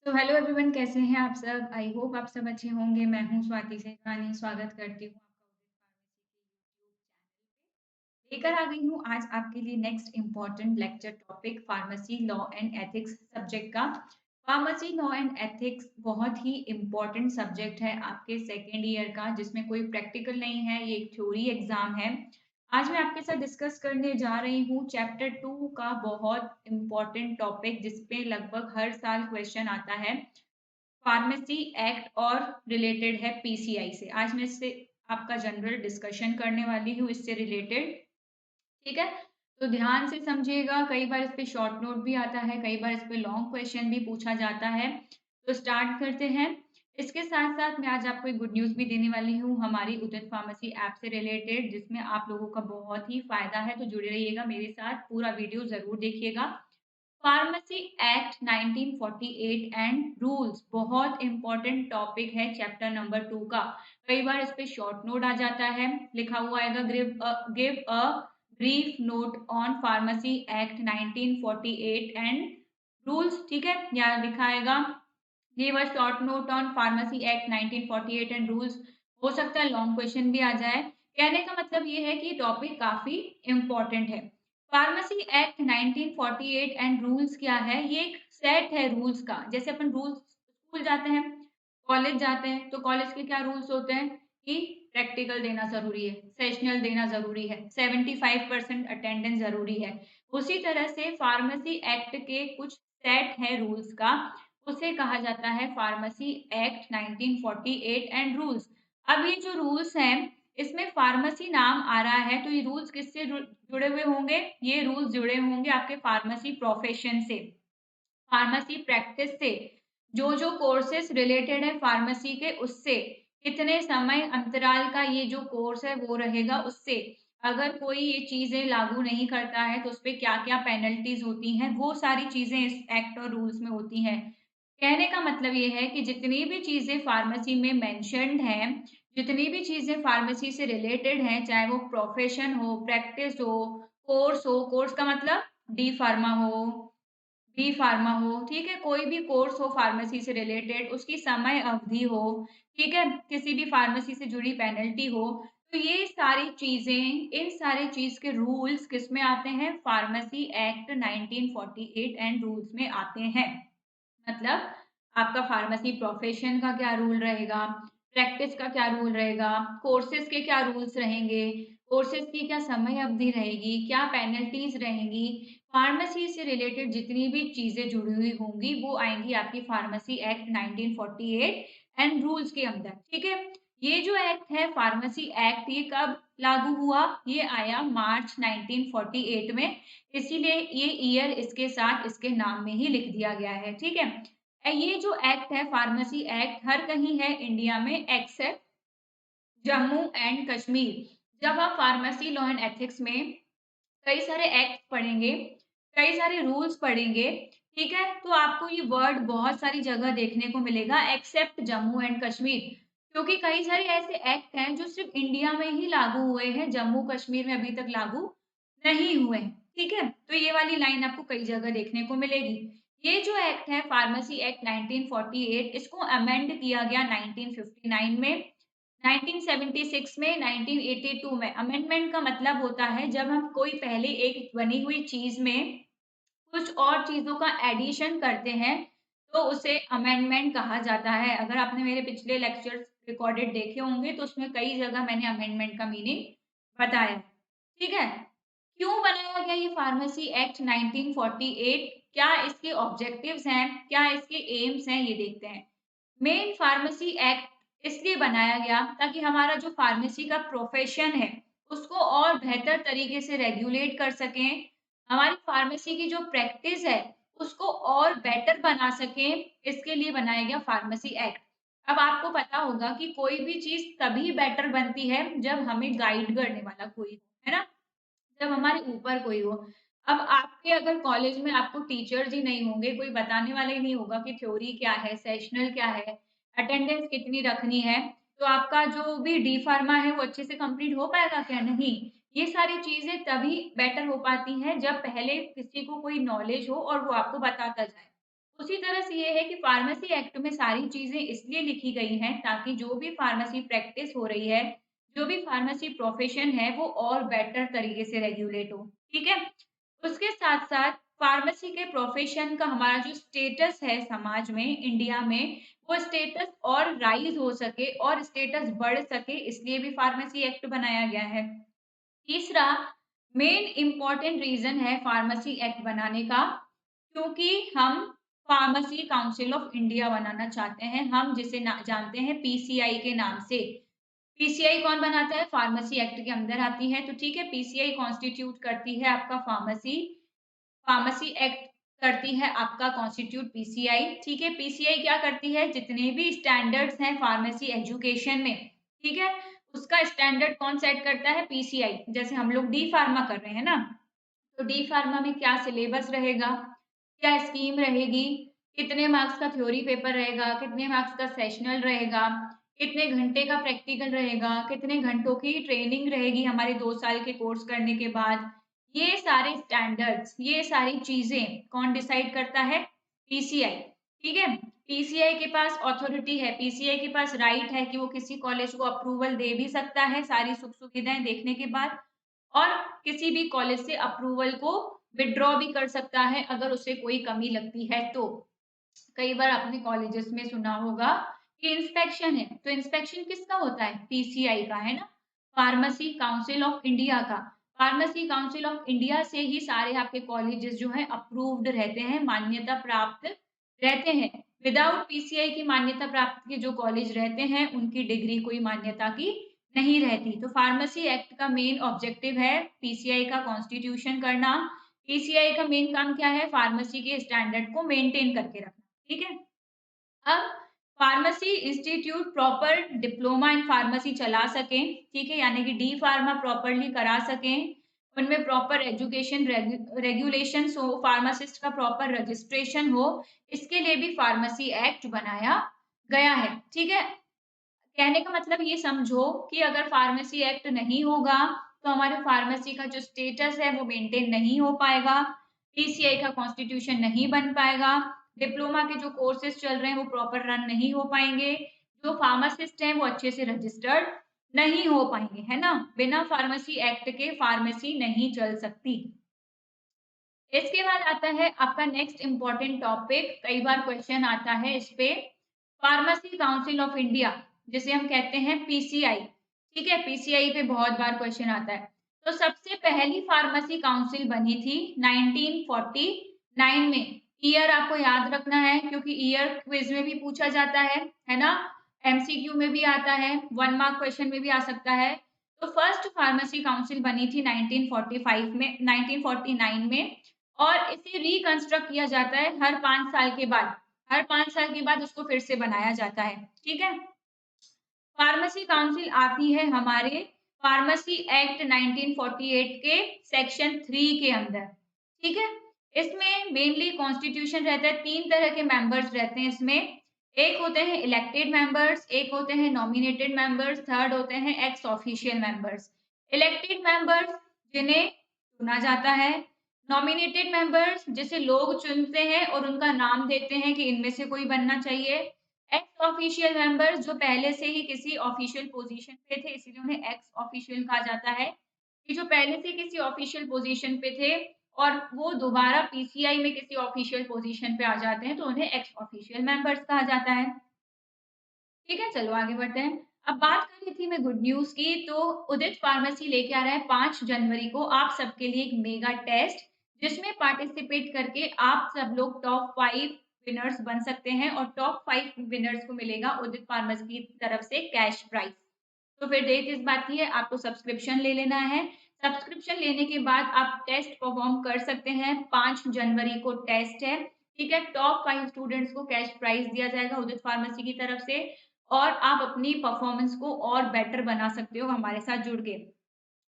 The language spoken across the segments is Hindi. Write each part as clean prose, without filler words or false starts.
तो हेलो एवरीवन, कैसे हैं आप सब? आई होप आप सब अच्छे होंगे। मैं हूँ स्वाति सेठानी, स्वागत करती हूँ आपका उदित फार्मेसी के यूट्यूब चैनल पे। लेकर आ गई हूँ आज आपके लिए next important lecture topic pharmacy law and ethics subject का। फार्मेसी लॉ एंड एथिक्स बहुत ही इम्पोर्टेंट सब्जेक्ट है आपके सेकेंड ईयर का, जिसमें कोई प्रैक्टिकल नहीं है, ये एक थ्योरी एग्जाम है। आज मैं आपके साथ डिस्कस करने जा रही हूँ चैप्टर 2 का बहुत इम्पोर्टेंट टॉपिक, जिसपे लगभग हर साल क्वेश्चन आता है। फार्मेसी एक्ट और रिलेटेड है पीसीआई से। आज मैं इससे आपका जनरल डिस्कशन करने वाली हूँ इससे रिलेटेड। ठीक है? तो ध्यान से समझिएगा। कई बार इस पे शॉर्ट नोट भी आता है, कई बार इस पे लॉन्ग क्वेश्चन भी पूछा जाता है। तो स्टार्ट करते हैं। इसके साथ-साथ मैं आज आपको एक गुड न्यूज़ भी देने वाली हूँ हमारी उदित फार्मेसी ऐप से रिलेटेड, जिसमें आप लोगों का बहुत ही फ़ायदा है। तो जुड़े रहिएगा मेरे साथ, पूरा वीडियो ज़रूर देखिएगा। फार्मेसी एक्ट 1948 एंड रूल्स बहुत इंपॉर्टेंट टॉपिक है चैप्टर नंबर 2 का। कई बार इस पे शॉर्ट नोट आ जाता है, लिखा हुआ आएगा give a brief note on pharmacy act 1948 and rules. ठीक है, यहाँ लिखा आएगा give a short note on pharmacy act 1948 and rules. हो सकता है लॉन्ग क्वेश्चन भी आ जाए। कहने का मतलब ये है कि टॉपिक काफी इम्पोर्टेंट है। फार्मेसी एक्ट 1948 एंड रूल्स क्या है? ये एक सेट है रूल्स का। जैसे अपन रूल्स स्कूल जाते हैं, कॉलेज जाते हैं, तो कॉलेज के क्या रूल्स होते हैं कि प्रैक्टिकल देना ज़रूरी है, सेशनल देना ज़रूरी है, 75% अटेंडेंस ज़रूरी है। उसी तरह से फार्मेसी एक्ट के कुछ सेट है रूल्स का, उसे कहा जाता है फार्मेसी एक्ट 1948 एंड रूल्स। अब ये जो रूल्स हैं, इसमें फार्मेसी नाम आ रहा है, तो ये रूल्स किससे जुड़े हुए होंगे? ये रूल्स जुड़े होंगे आपके फार्मेसी प्रोफेशन से, फार्मेसी प्रैक्टिस से। जो कोर्सेस रिलेटेड है फार्मेसी के, उससे। कितने समय अंतराल का ये जो कोर्स है वो रहेगा, उससे। अगर कोई ये चीज़ें लागू नहीं करता है तो उसपे क्या-क्या पेनल्टीज़ होती हैं, वो सारी चीज़ें इस एक्ट और रूल्स में होती हैं। कहने का मतलब ये है कि जितनी भी चीज़ें फार्मेसी में मेंशन्ड हैं, जितनी भी चीज़ें फार्मेसी से रिलेटेड हैं, चाहे वो प्रोफ़ेशन हो, प्रैक्टिस हो, कोर्स का मतलब डी फार्मा हो, बी फार्मा हो, ठीक है? कोई भी कोर्स हो फार्मेसी से रिलेटेड, उसकी समय अवधि हो, ठीक है? किसी भी फार्मेसी से जुड़ी पेनल्टी हो, तो ये सारी चीज़ें, इन सारी चीज़ के रूल्स किसमें आते हैं? फार्मेसी एक्ट 1948 एंड रूल्स में आते हैं। मतलब आपका फार्मेसी प्रोफेशन का क्या रूल रहेगा, प्रैक्टिस का क्या रूल रहेगा, कोर्सेज़ के क्या रूल्स रहेंगे, कोर्सेज़ की क्या समय अवधि रहेगी, क्या पेनल्टीज़ रहेंगी, फार्मेसी से रिलेटेड जितनी भी चीज़ें जुड़ी हुई होंगी, वो आएँगी आपकी फार्मेसी एक्ट 1948 एंड रूल्स के अंदर, ठीक है? ये जो एक्ट है फार्मेसी एक्ट, ये कब लागू हुआ? ये आया मार्च 1948 में, इसीलिए ये ईयर इसके साथ इसके नाम में ही लिख दिया गया है, ठीक है? ये जो एक्ट है फार्मेसी एक्ट हर कहीं है इंडिया में एक्सेप्ट जम्मू एंड कश्मीर। जब आप फार्मेसी लॉ एंड एथिक्स में कई सारे एक्ट पढ़ेंगे, कई सारे रूल्स पढ़ेंगे, ठीक है? तो आपको ये वर्ड बहुत सारी जगह देखने को मिलेगा एक्सेप्ट जम्मू एंड कश्मीर, क्योंकि कई सारे ऐसे एक्ट हैं जो सिर्फ़ इंडिया में ही लागू हुए हैं, जम्मू कश्मीर में अभी तक लागू नहीं हुए हैं, ठीक है? तो ये वाली लाइन आपको कई जगह देखने को मिलेगी। ये जो एक्ट है फार्मेसी एक्ट 1948, इसको अमेंड किया गया 1959 में, 1976 में, 1982 में। अमेंडमेंट का मतलब होता है जब हम कोई पहले एक बनी हुई चीज़ में कुछ और चीज़ों का एडिशन करते हैं, तो उसे अमेंडमेंट कहा जाता है। अगर आपने मेरे पिछले लेक्चर्स रिकॉर्डेड देखे होंगे, तो उसमें कई जगह मैंने अमेंडमेंट का मीनिंग बताया है। ठीक है? क्यों बनाया गया ये फार्मेसी एक्ट 1948? क्या इसके ऑब्जेक्टिव्स हैं? क्या इसके एम्स हैं? ये देखते हैं। मेन फार्मेसी एक्ट इसलिए बनाया गया ताकि हमारा जो फार्मेसी का प्रोफेशन है, उसको और बेहतर तरीके से रेगुलेट कर सकें। हमारी फार्मेसी की जो प्रैक्टिस है, उसको और बेटर बना सकें, इसके लिए बनाया गया फार्मेसी एक्ट। अब आपको पता होगा कि कोई भी चीज़ तभी बेटर बनती है जब हमें गाइड करने वाला कोई हो, है ना? जब हमारे ऊपर कोई हो। अब आपके अगर कॉलेज में आपको टीचर्स ही नहीं होंगे, कोई बताने वाला ही नहीं होगा कि थ्योरी क्या है, सेशनल क्या है, अटेंडेंस कितनी रखनी है, तो आपका जो भी डी फार्मा है वो अच्छे से कंप्लीट हो पाएगा क्या? नहीं। ये सारी चीज़ें तभी बेटर हो पाती हैं जब पहले किसी को कोई नॉलेज हो और वो आपको बताता जाए। उसी तरह से ये है कि फार्मेसी एक्ट में सारी चीज़ें इसलिए लिखी गई हैं ताकि जो भी फार्मेसी प्रैक्टिस हो रही है, जो भी फार्मेसी प्रोफ़ेशन है, वो और बेटर तरीके से रेगुलेट हो, ठीक है? उसके साथ-साथ फार्मेसी के प्रोफ़ेशन का हमारा जो स्टेटस है समाज में, इंडिया में, वो स्टेटस और राइज़ हो सके और स्टेटस बढ़ सके, इसलिए भी फार्मेसी एक्ट बनाया गया है। तीसरा मेन इम्पोर्टेंट रीज़न है फार्मेसी एक्ट बनाने का, क्योंकि हम फार्मेसी काउंसिल ऑफ इंडिया बनाना चाहते हैं, हम जिसे ना जानते हैं पीसीआई के नाम से। पीसीआई कौन बनाता है? फार्मेसी एक्ट के अंदर आती है, तो ठीक है, पीसीआई कॉन्स्टिट्यूट करती है आपका फार्मेसी फार्मेसी एक्ट करती है आपका कॉन्स्टिट्यूट पीसीआई, ठीक है? पीसीआई क्या करती है? जितने भी स्टैंडर्ड्स हैं फार्मेसी एजुकेशन में, ठीक है? उसका स्टैंडर्ड कौन सेट करता है? पीसीआई। जैसे हम लोग डी फार्मा कर रहे हैं ना, तो डी फार्मा में क्या सिलेबस रहेगा, क्या स्कीम रहेगी, कितने मार्क्स का थ्योरी पेपर रहेगा, कितने मार्क्स का सेशनल रहेगा, कितने घंटे का प्रैक्टिकल रहेगा, कितने घंटों की ट्रेनिंग रहेगी हमारे 2 साल के कोर्स करने के बाद। ये सारे स्टैंडर्ड्स, ये सारी चीज़ें कौन डिसाइड करता है? पीसीआई, ठीक है? पीसीआई के पास अथॉरिटी है, पीसीआई के पास राइट है कि वो किसी कॉलेज को अप्रूवल दे भी सकता है सारी सुख-सुविधाएँ देखने के बाद और किसी भी कॉलेज से अप्रूवल को विथड्रॉ भी कर सकता है अगर उसे कोई कमी लगती है तो। कई बार आपने कॉलेजेस में सुना होगा कि इंस्पेक्शन है, तो इंस्पेक्शन किसका होता है? पीसीआई का, है ना? फार्मेसी काउंसिल ऑफ इंडिया का। फार्मेसी काउंसिल ऑफ इंडिया से ही सारे आपके कॉलेजेस जो हैं अप्रूव्ड रहते हैं, मान्यता प्राप्त रहते हैं। विदाउट पीसीआई की मान्यता प्राप्त के जो कॉलेज रहते हैं, उनकी डिग्री कोई मान्यता की नहीं रहती। तो फार्मेसी एक्ट का मेन ऑब्जेक्टिव है पीसीआई का कॉन्स्टिट्यूशन करना। पीसीआई का मेन काम क्या है? फार्मेसी के स्टैंडर्ड को मेंटेन करके रखना, ठीक है? अब pharmacy institute proper diploma in pharmacy चला सकें, ठीक है? यानी कि डी फार्मा प्रॉपर्ली करा सकें, उनमें प्रॉपर एजुकेशन रेगुलेशंस हो, फार्मासिस्ट का प्रॉपर रजिस्ट्रेशन हो, इसके लिए भी फार्मेसी एक्ट बनाया गया है, ठीक है? कहने का मतलब ये समझो कि अगर फार्मेसी एक्ट नहीं होगा, तो हमारे फार्मेसी का जो स्टेटस है वो मेंटेन नहीं हो पाएगा, पीसीआई का कॉन्स्टिट्यूशन नहीं बन पाएगा, डिप्लोमा के जो कोर्सेज़ चल रहे हैं वो प्रॉपर रन नहीं हो पाएँगे, जो फार्मासिस्ट हैं वो अच्छे से रजिस्टर्ड नहीं हो पाएँगे, है ना? बिना फार्मेसी एक्ट के फार्मेसी नहीं चल सकती। इसके बाद आता है आपका नेक्स्ट इम्पोर्टेंट टॉपिक, कई बार क्वेश्चन आता है इस पे, फार्मेसी काउंसिल ऑफ इंडिया, जिसे हम कहते हैं पीसीआई, ठीक है? पीसीआई पे बहुत बार क्वेश्चन आता है। तो सबसे पहली फार्मेसी काउंसिल बनी थी 1949 में। ईयर आपको याद रखना है क्योंकि ईयर क्विज़ में भी पूछा जाता है ना? एमसीक्यू में भी आता है, 1 मार्क क्वेश्चन में भी आ सकता है। तो फर्स्ट फार्मेसी काउंसिल बनी थी 1945 में 1949 में और इसे रिकंस्ट्रक्ट किया जाता है हर 5 साल के बाद। हर 5 साल के बाद उसको फिर से बनाया जाता है, ठीक है? फार्मेसी काउंसिल आती है हमारे फार्मेसी एक्ट 1948 के सेक्शन 3 के अंदर, ठीक है? इसमें मेनली कॉन्स्टिट्यूशन रहता है, 3 तरह के मेंबर्स रहते हैं इसमें। एक होते हैं इलेक्टेड मेंबर्स, एक होते हैं नॉमिनेटेड मेंबर्स, थर्ड होते हैं x official members. Elected members जिन्हें चुना जाता है, नॉमिनेटेड मेंबर्स जिसे लोग चुनते हैं और उनका नाम देते हैं कि इनमें से कोई बनना चाहिए। एक्स ऑफिशियल मेंबर्स जो पहले से ही किसी ऑफिशियल पोजीशन पे थे, इसीलिए उन्हें एक्स ऑफिशियल कहा जाता है, कि जो पहले से किसी ऑफिशियल पोजीशन पे थे और वो दोबारा पीसीआई में किसी ऑफिशियल पोजीशन पे आ जाते हैं, तो उन्हें एक्स ऑफिशियल मेंबर्स कहा जाता है। ठीक है, चलो आगे बढ़ते हैं। अब बात कर रही थी मैं गुड न्यूज़ की, तो उदित फार्मेसी लेके आ रहा है 5 जनवरी को आप सबके लिए एक मेगा टेस्ट, जिसमें पार्टिसिपेट करके आप सब लोग टॉप 5 विनर्स बन सकते हैं और टॉप 5 विनर्स को मिलेगा उदित फार्मेसी की तरफ से कैश प्राइज़। तो फिर देर किस बात की है, आपको सब्सक्रिप्शन ले लेना है। सब्सक्रिप्शन लेने के बाद आप टेस्ट परफ़ॉर्म कर सकते हैं, 5 जनवरी को टेस्ट है, ठीक है? टॉप 5 स्टूडेंट्स को कैश प्राइज़ दिया जाएगा उदित फार्मेसी की तरफ से और आप अपनी परफ़ॉर्मेंस को और बेटर बना सकते हो हमारे साथ जुड़ के।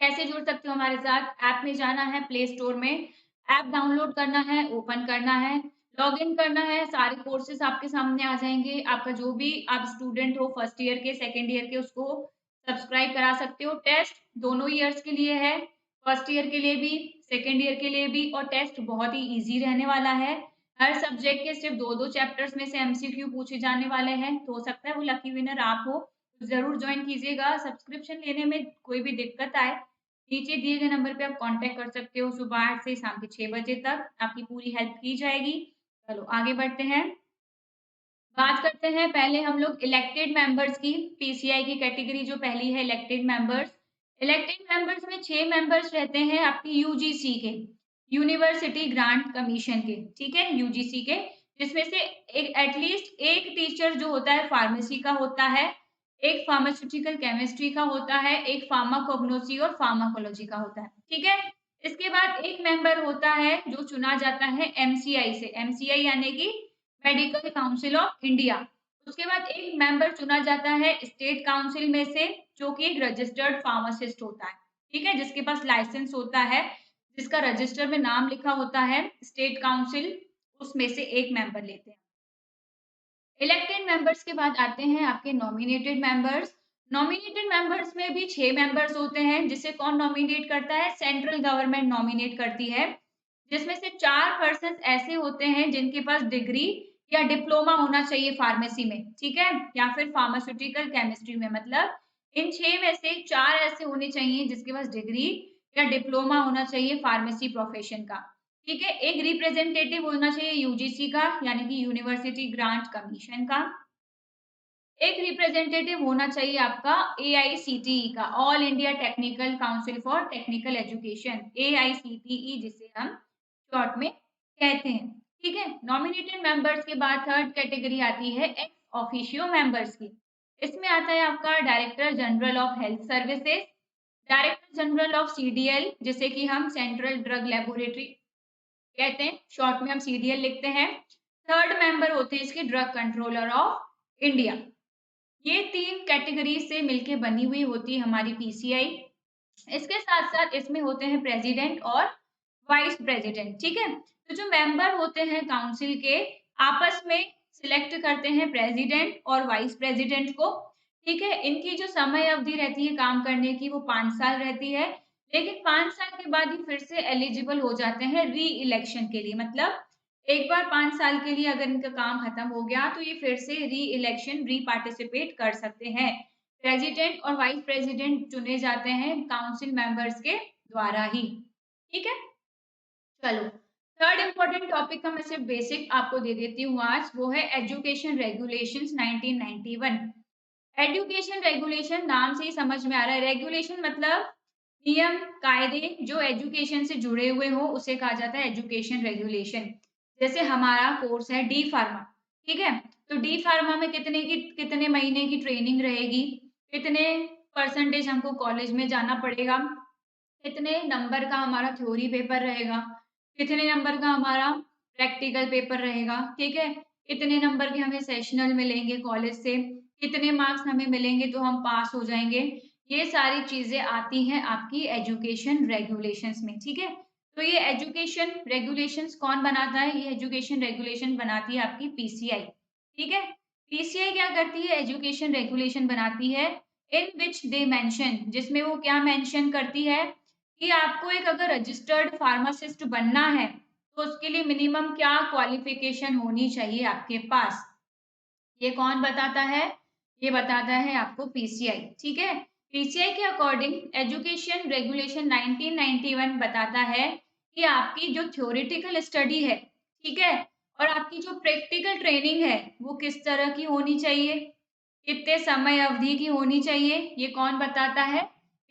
कैसे जुड़ सकते हो हमारे साथ? ऐप में जाना है प्ले स्टोर में, ऐप डाउनलोड करना है, ओपन करना है, लॉगिन करना है, सारे कोर्सेज़ आपके सामने आ जाएँगे। आपका जो भी आप स्टूडेंट हो फर्स्ट ईयर के, सेकंड ईयर के उसको सब्सक्राइब करा सकते हो। टेस्ट दोनों ईयर्स के लिए है, फर्स्ट ईयर के लिए भी, सेकंड ईयर के लिए भी और टेस्ट बहुत ही ईज़ी रहने वाला है। हर सब्जेक्ट के सिर्फ 2-2 चैप्टर्स में से एमसीक्यू पूछे जाने वाले हैं, तो हो सकता है वो लकी विनर आप हो। तो ज़रूर जॉइन कीजिएगा। सब्सक्रिप्शन लेने में कोई भी दिक्कत आए, नीचे दिए गए नंबर पे आप कॉन्टैक्ट कर सकते हो। सुबह 8 से शाम के 6 बजे तक आपकी पूरी हेल्प की जाएगी। चलो आगे बढ़ते हैं। बात करते हैं पहले हम लोग इलेक्टेड मेंबर्स की। पीसीआई की कैटेगरी जो पहली है इलेक्टेड मेंबर्स। इलेक्टेड मेंबर्स में 6 मेंबर्स रहते हैं आपकी यूजीसी के, यूनिवर्सिटी ग्रांट कमीशन के, ठीक है? यूजीसी के, जिसमें से एक एटलीस्ट एक टीचर जो होता है फार्मेसी का होता है, एक फार्मास्यूटिकल केमिस्ट्री का होता है, एक फार्माकोग्नोसी और फार्माकोलॉजी का होता है, ठीक है? इसके बाद एक मेंबर होता है जो चुना जाता है एमसीआई से, एमसीआई यानी कि मेडिकल काउंसिल ऑफ इंडिया। उसके बाद एक मेंबर चुना जाता है स्टेट काउंसिल में से, जो कि एक रजिस्टर्ड फार्मासिस्ट होता है, ठीक है? जिसके पास लाइसेंस होता है, जिसका रजिस्टर में नाम लिखा होता है स्टेट काउंसिल, उसमें से एक मेंबर लेते हैं। इलेक्टेड मेंबर्स के बाद आते हैं आपके नॉमिनेटेड मेंबर्स। नॉमिनेटेड मेंबर्स में भी 6 मेंबर्स होते हैं, जिसे कौन नॉमिनेट करता है? सेंट्रल गवर्नमेंट नॉमिनेट करती है, जिसमें से 4 पर्सन्स ऐसे होते हैं जिनके पास डिग्री या डिप्लोमा होना चाहिए फार्मेसी में, ठीक है? या फिर फार्मास्यूटिकल केमिस्ट्री में, मतलब इन 6 में से 4 ऐसे होने चाहिए जिसके पास डिग्री या डिप्लोमा होना चाहिए फार्मेसी प्रोफेशन का। ठीक है, एक रिप्रेजेंटेटिव होना चाहिए यूजीसी का, यानी कि यूनिवर्सिटी ग्रांट कमीशन का। एक रिप्रेजेंटेटिव होना चाहिए आपका एआईसीटीई का, all India technical council for technical education, AICTE जिसे हम शॉर्ट में कहते हैं। ठीक है, नॉमिनेटेड मेंबर्स के बाद थर्ड कैटेगरी आती है एक्स ऑफिशियो मेंबर्स की। इसमें आता है आपका director general of health services, director general of CDL जिसे कि हम सेंट्रल ड्रग लेबोरेटरी कहते हैं, शॉर्ट में हम सीडीएल लिखते हैं। थर्ड मेंबर होते हैं इसके ड्रग कंट्रोलर ऑफ इंडिया। ये 3 कैटेगरी से मिलके बनी हुई होती है हमारी पीसीआई। इसके साथ-साथ इसमें होते हैं प्रेज़िडेंट और वाइस प्रेज़िडेंट, ठीक है? तो जो मेंबर होते हैं काउंसिल के, आपस में सिलेक्ट करते हैं प्रेज़िडेंट और वाइस प्रेज़िडेंट को, ठीक है? इनकी जो समय अवधि रहती है काम करने की वो 5 साल रहती है, लेकिन 5 साल के बाद ही फिर से एलिजिबल हो जाते हैं री-इलेक्शन के लिए। मतलब एक बार 5 साल के लिए अगर इनका काम खत्म हो गया, तो ये फिर से री-इलेक्शन, री-पार्टिसिपेट कर सकते हैं। प्रेज़िडेंट और वाइस प्रेज़िडेंट चुने जाते हैं काउंसिल मेंबर्स के द्वारा ही, ठीक है? चलो, थर्ड इम्पोर्टेंट टॉपिक का मैं सिर्फ बेसिक आपको दे देती हूँ आज, वो है एजुकेशन रेगुलेशंस 1991। एजुकेशन रेगुलेशन नाम से ही समझ में आ रहा है, रेगुलेशन मतलब नियम, कायदे जो एजुकेशन से जुड़े हुए हों, उसे कहा जाता है एजुकेशन रेगुलेशन। जैसे हमारा कोर्स है डी फार्मा, ठीक है? तो डी फार्मा में कितने महीने की ट्रेनिंग रहेगी, कितने परसेंटेज हमको कॉलेज में जाना पड़ेगा, कितने नंबर का हमारा थ्योरी पेपर रहेगा, कितने नंबर का हमारा प्रैक्टिकल पेपर रहेगा, ठीक है? कितने नंबर के हमें सेशनल मिलेंगे कॉलेज से, कितने मार्क्स हमें मिलेंगे तो हम पास हो जाएँगे। ये सारी चीज़ें आती हैं आपकी एजुकेशन रेगुलेशंस में, ठीक है? तो ये एजुकेशन रेगुलेशंस कौन बनाता है? ये एजुकेशन रेगुलेशन बनाती है आपकी पीसीआई, ठीक है? पीसीआई क्या करती है? एजुकेशन रेगुलेशन बनाती है इन व्हिच दे मेंशन, जिसमें वो क्या मेंशन करती है कि आपको एक अगर रजिस्टर्ड फार्मासिस्ट बनना है, तो उसके लिए मिनिमम क्या क्वालिफ़िकेशन होनी चाहिए आपके पास। ये कौन बताता है? ये बताता है आपको पीसीआई, ठीक है? पीसीआई के अकॉर्डिंग एजुकेशन रेगुलेशन 1991 बताता है कि आपकी जो थ्योरेटिकल स्टडी है, ठीक है? और आपकी जो प्रैक्टिकल ट्रेनिंग है, वो किस तरह की होनी चाहिए? कितने समय अवधि की होनी चाहिए? ये कौन बताता है?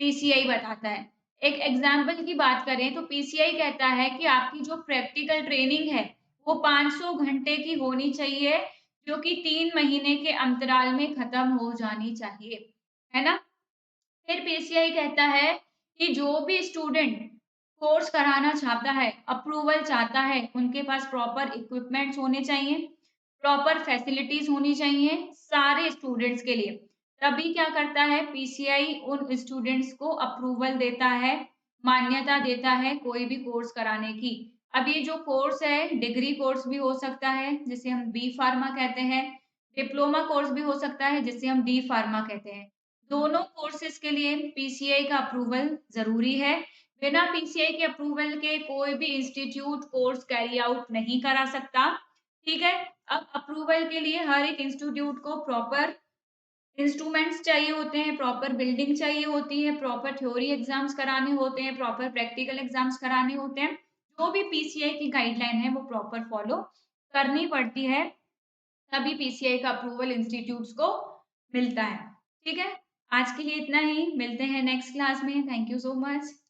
पीसीआई बताता है। एक एग्ज़ाम्पल की बात करें तो पीसीआई कहता है कि आपकी जो प्रैक्टिकल ट्रेनिंग है, वो 500 घंटे की होनी चाहिए, जो कि 3 महीने के अंतराल में खत्म हो जानी चाहिए, है ना? फिर पीसीआई कहता है कि जो भी स्टूडेंट कोर्स कराना चाहता है, अप्रूवल चाहता है, उनके पास प्रॉपर इक्विपमेंट्स होने चाहिए, प्रॉपर फैसिलिटीज़ होनी चाहिए सारे स्टूडेंट्स के लिए। तभी क्या करता है पीसीआई उन स्टूडेंट्स को अप्रूवल देता है, मान्यता देता है कोई भी कोर्स कराने की। अब ये जो कोर्स है, डिग्री कोर्स भी हो सकता है, जिसे हम बी फार्मा कहते हैं, डिप्लोमा कोर्स भी हो सकता है, जिसे हम डी फार्मा कहते हैं। दोनों कोर्सेज़ के लिए पीसीआई का अप्रूवल ज़रूरी है। बिना पीसीआई के अप्रूवल के कोई भी इंस्टीट्यूट कोर्स कैरी आउट नहीं करा सकता। ठीक है? अब अप्रूवल के लिए हर एक इंस्टीट्यूट को प्रॉपर इंस्ट्रूमेंट्स चाहिए होते हैं, प्रॉपर बिल्डिंग चाहिए होती है, प्रॉपर थ्योरी एग्ज़ाम्स कराने होते हैं, प्रॉपर प्रैक्टिकल एग्ज़ाम्स कराने होते हैं। जो भी पीसीआई की गाइडलाइन है, वो प्रॉपर फ़ॉलो करनी पड़ती है, तभी पीसीआई का अप्रूवल इंस्टीट्यूट्स को मिलता है। ठीक है? आज के लिए इतना ही, मिलते हैं नेक्स्ट क्लास में। Thank you so much.